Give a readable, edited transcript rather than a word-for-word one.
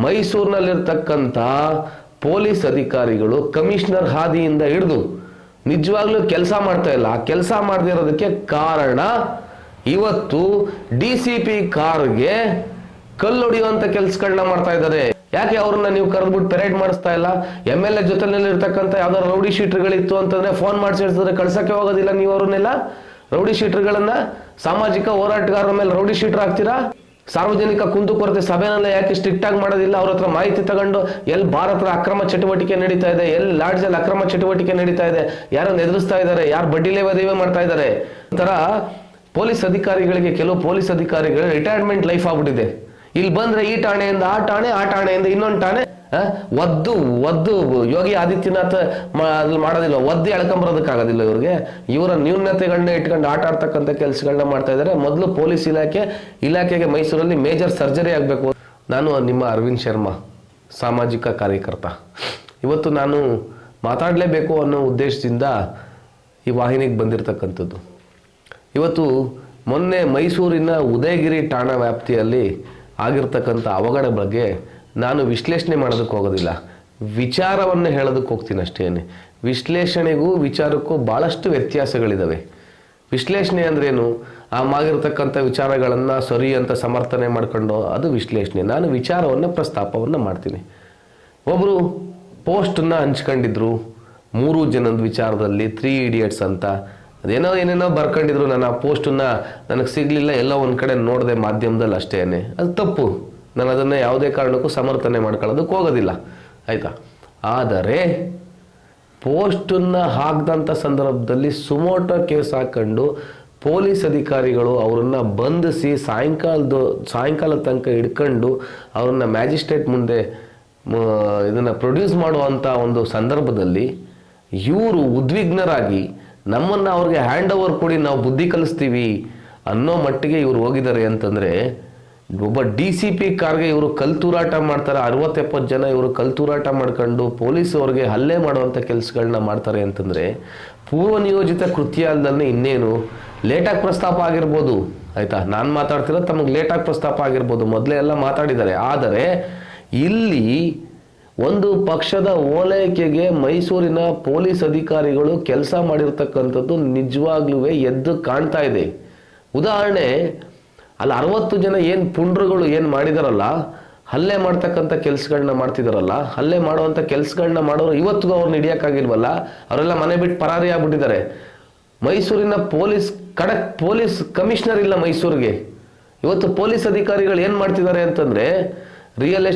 ಮೈಸೂರಿನಲ್ಲಿರ್ತಕ್ಕಂಥ police ಅಧಿಕಾರಿಗಳು commissioner ಹಾದಿಯಿಂದ ಹಿಡಿದು ನಿಜವಾಗ್ಲೂ ಕೆಲಸ ಮಾಡ್ತಾ ಇಲ್ಲ. ಆ ಕೆಲಸ ಮಾಡದೇ ಇರೋದಕ್ಕೆ ಕಾರಣ ಇವತ್ತು DCP ಕಾರ್ಗೆ ಕಲ್ಲೊಡೆಯುವಂತ ಕೆಲಸಗಳನ್ನ ಮಾಡ್ತಾ ಇದ್ದಾರೆ. ಯಾಕೆ ಅವ್ರನ್ನ ನೀವು ಕರೆದ್ಬಿಟ್ಟು ಪೆರೇಡ್ ಮಾಡಿಸ್ತಾ ಇಲ್ಲ? MLA ಜೊತೆನಲ್ಲಿ ಇರ್ತಕ್ಕಂಥ ಯಾವ್ದಾದ್ರು ರೌಡಿ ಶೀಟರ್ಗಳಿತ್ತು ಅಂತಂದ್ರೆ ಫೋನ್ ಮಾಡಿಸಿ ಹೇಳ್ತಿದ್ರೆ ಕಳ್ಸಕ್ಕೆ ಹೋಗೋದಿಲ್ಲ ನೀವು ಅವ್ರನ್ನೆಲ್ಲ. ರೌಡಿ ಶೀಟರ್ಗಳನ್ನ ಸಾಮಾಜಿಕ ಹೋರಾಟಗಾರರ ಮೇಲೆ ರೌಡಿ ಶೀಟರ್ ಆಗ್ತೀರಾ? ಸಾರ್ವಜನಿಕ ಕುಂದುಕೊರತೆ ಸಭೆನೆಲ್ಲ ಯಾಕೆ ಸ್ಟ್ರಿಕ್ಟ್ ಆಗಿ ಮಾಡೋದಿಲ್ಲ? ಅವ್ರ ಹತ್ರ ಮಾಹಿತಿ ತಗೊಂಡು ಎಲ್ಲಿ ಭಾರತದ ಅಕ್ರಮ ಚಟುವಟಿಕೆ ನಡೀತಾ ಇದೆ, ಎಲ್ಲಿ ಲಾಡ್ಜಲ್ಲಿ ಅಕ್ರಮ ಚಟುವಟಿಕೆ ನಡೀತಾ ಇದೆ, ಯಾರನ್ನು ಎದುರಿಸ್ತಾ ಇದ್ದಾರೆ, ಯಾರು ಬಡ್ಡಿ ಲೇವಾದೇವಿ ಮಾಡ್ತಾ ಇದ್ದಾರೆ. ಒಂಥರ ಪೊಲೀಸ್ ಅಧಿಕಾರಿಗಳಿಗೆ, ಕೆಲವು ಪೊಲೀಸ್ ಅಧಿಕಾರಿಗಳು ರಿಟೈರ್ಮೆಂಟ್ ಲೈಫ್ ಆಗ್ಬಿಟ್ಟಿದೆ. ಇಲ್ಲಿ ಬಂದ್ರೆ ಈ ಠಾಣೆಯಿಂದ ಆ ಠಾಣೆ, ಆ ಠಾಣೆಯಿಂದ ಇನ್ನೊಂದು ಠಾಣೆ, ಒದ್ದು ಯೋಗಿ ಆದಿತ್ಯನಾಥ್ ಮಾಡೋದಿಲ್ಲ, ಒದ್ದು ಎಳ್ಕೊಂಬರೋದಕ್ಕಾಗೋದಿಲ್ಲ ಇವ್ರಿಗೆ. ಇವರ ನ್ಯೂನತೆಗಳನ್ನ ಇಟ್ಕೊಂಡು ಆಟ ಆಡ್ತಕ್ಕಂಥ ಕೆಲಸಗಳನ್ನ ಮಾಡ್ತಾ ಇದ್ದಾರೆ. ಮೊದಲು ಪೊಲೀಸ್ ಇಲಾಖೆಗೆ ಮೈಸೂರಲ್ಲಿ ಮೇಜರ್ ಸರ್ಜರಿ ಆಗಬೇಕು. ನಾನು ನಿಮ್ಮ ಅರವಿಂದ್ ಶರ್ಮಾ, ಸಾಮಾಜಿಕ ಕಾರ್ಯಕರ್ತ. ಇವತ್ತು ನಾನು ಮಾತಾಡಲೇಬೇಕು ಅನ್ನೋ ಉದ್ದೇಶದಿಂದ ಈ ವಾಹಿನಿಗೆ ಬಂದಿರತಕ್ಕಂಥದ್ದು. ಇವತ್ತು ಮೊನ್ನೆ ಮೈಸೂರಿನ ಉದಯಗಿರಿ ಠಾಣಾ ವ್ಯಾಪ್ತಿಯಲ್ಲಿ ಆಗಿರ್ತಕ್ಕಂಥ ಅವಘಡ ಬಗ್ಗೆ ನಾನು ವಿಶ್ಲೇಷಣೆ ಮಾಡೋದಕ್ಕೆ ಹೋಗೋದಿಲ್ಲ, ವಿಚಾರವನ್ನು ಹೇಳೋದಕ್ಕೆ ಹೋಗ್ತೀನಿ ಅಷ್ಟೇ. ವಿಶ್ಲೇಷಣೆಗೂ ವಿಚಾರಕ್ಕೂ ಭಾಳಷ್ಟು ವ್ಯತ್ಯಾಸಗಳಿದ್ದಾವೆ. ವಿಶ್ಲೇಷಣೆ ಅಂದ್ರೇನು? ಆಗಿರ್ತಕ್ಕಂಥ ವಿಚಾರಗಳನ್ನು ಸರಿ ಅಂತ ಸಮರ್ಥನೆ ಮಾಡ್ಕೊಂಡು ಅದು ವಿಶ್ಲೇಷಣೆ. ನಾನು ವಿಚಾರವನ್ನು ಪ್ರಸ್ತಾಪವನ್ನು ಮಾಡ್ತೀನಿ. ಒಬ್ಬರು ಪೋಸ್ಟನ್ನು ಹಂಚ್ಕೊಂಡಿದ್ರು 3 ಜನದ ವಿಚಾರದಲ್ಲಿ, 3 idiots ಅಂತ ಏನೇನೋ ಬರ್ಕೊಂಡಿದ್ರು. ನಾನು ಆ ಪೋಸ್ಟನ್ನು ನನಗೆ ಸಿಗಲಿಲ್ಲ, ಎಲ್ಲೋ ಒಂದು ಕಡೆ ನೋಡಿದೆ ಮಾಧ್ಯಮದಲ್ಲಿ ಅಷ್ಟೇ. ಅದು ತಪ್ಪು. ನಾನು ಅದನ್ನು ಯಾವುದೇ ಕಾರಣಕ್ಕೂ ಸಮರ್ಥನೆ ಮಾಡ್ಕೊಳ್ಳೋದಕ್ಕೆ ಹೋಗೋದಿಲ್ಲ, ಆಯಿತಾ. ಆದರೆ ಪೋಸ್ಟನ್ನು ಹಾಕಿದಂಥ ಸಂದರ್ಭದಲ್ಲಿ ಸುಮೋಟೋ ಕೇಸ್ ಹಾಕ್ಕೊಂಡು ಪೊಲೀಸ್ ಅಧಿಕಾರಿಗಳು ಅವರನ್ನು ಬಂಧಿಸಿ ಸಾಯಂಕಾಲ ತನಕ ಹಿಡ್ಕೊಂಡು ಅವ್ರನ್ನ ಮ್ಯಾಜಿಸ್ಟ್ರೇಟ್ ಮುಂದೆ ಇದನ್ನು ಪ್ರೊಡ್ಯೂಸ್ ಮಾಡುವಂಥ ಒಂದು ಸಂದರ್ಭದಲ್ಲಿ ಇವರು ಉದ್ವಿಗ್ನರಾಗಿ ನಮ್ಮನ್ನು ಅವ್ರಿಗೆ ಹ್ಯಾಂಡ್ ಓವರ್ ಕೊಡಿ, ನಾವು ಬುದ್ಧಿ ಕಲಿಸ್ತೀವಿ ಅನ್ನೋ ಮಟ್ಟಿಗೆ ಇವರು ಹೋಗಿದ್ದಾರೆ ಅಂತಂದರೆ, ಒಬ್ಬ DCP ಕಾರ್ಗೆ ಇವರು ಕಲ್ತೂರಾಟ ಮಾಡ್ತಾರೆ. 60-70 ಜನ ಇವರು ಕಲ್ತೂರಾಟ ಮಾಡ್ಕೊಂಡು ಪೊಲೀಸ್ ಅವ್ರಿಗೆ ಹಲ್ಲೆ ಮಾಡುವಂಥ ಕೆಲಸಗಳನ್ನ ಮಾಡ್ತಾರೆ ಅಂತಂದರೆ, ಪೂರ್ವ ನಿಯೋಜಿತ ಕೃತ್ಯ ಅಲ್ಲದೇ ಇನ್ನೇನು. ಲೇಟಾಗಿ ಪ್ರಸ್ತಾಪ ಆಗಿರ್ಬೋದು, ಆಯಿತಾ. ನಾನು ಮಾತಾಡ್ತಿರೋದು ತಮಗೆ ಲೇಟಾಗಿ ಪ್ರಸ್ತಾಪ ಆಗಿರ್ಬೋದು, ಮೊದಲೇ ಎಲ್ಲ ಮಾತಾಡಿದ್ದಾರೆ. ಆದರೆ ಇಲ್ಲಿ ಒಂದು ಪಕ್ಷದ ಓಲೈಕೆಗೆ ಮೈಸೂರಿನ ಪೊಲೀಸ್ ಅಧಿಕಾರಿಗಳು ಕೆಲಸ ಮಾಡಿರ್ತಕ್ಕಂಥದ್ದು ನಿಜವಾಗ್ಲೂ ಎದ್ದು ಕಾಣ್ತಾ ಇದೆ. ಉದಾಹರಣೆ, ಅಲ್ಲಿ 60 ಜನ ಏನು ಪುಂಡ್ರುಗಳು ಏನು ಮಾಡಿದಾರಲ್ಲ, ಹಲ್ಲೆ ಮಾಡ್ತಕ್ಕಂಥ ಕೆಲಸಗಳನ್ನ ಮಾಡ್ತಿದಾರಲ್ಲ, ಹಲ್ಲೆ ಮಾಡುವಂಥ ಕೆಲಸಗಳನ್ನ ಮಾಡೋರು ಇವತ್ತಿಗೂ ಅವ್ರನ್ನ ಹಿಡಿಯೋಕ್ಕಾಗಿಲ್ವಲ್ಲ. ಅವರೆಲ್ಲ ಮನೆ ಬಿಟ್ಟು ಪರಾರಿ ಆಗ್ಬಿಟ್ಟಿದ್ದಾರೆ. ಮೈಸೂರಿನ ಪೊಲೀಸ್ ಕಮಿಷನರ್ ಇಲ್ಲ ಮೈಸೂರಿಗೆ. ಇವತ್ತು ಪೊಲೀಸ್ ಅಧಿಕಾರಿಗಳು ಏನು ಮಾಡ್ತಿದ್ದಾರೆ ಅಂತಂದರೆ, ರಿಯಲ್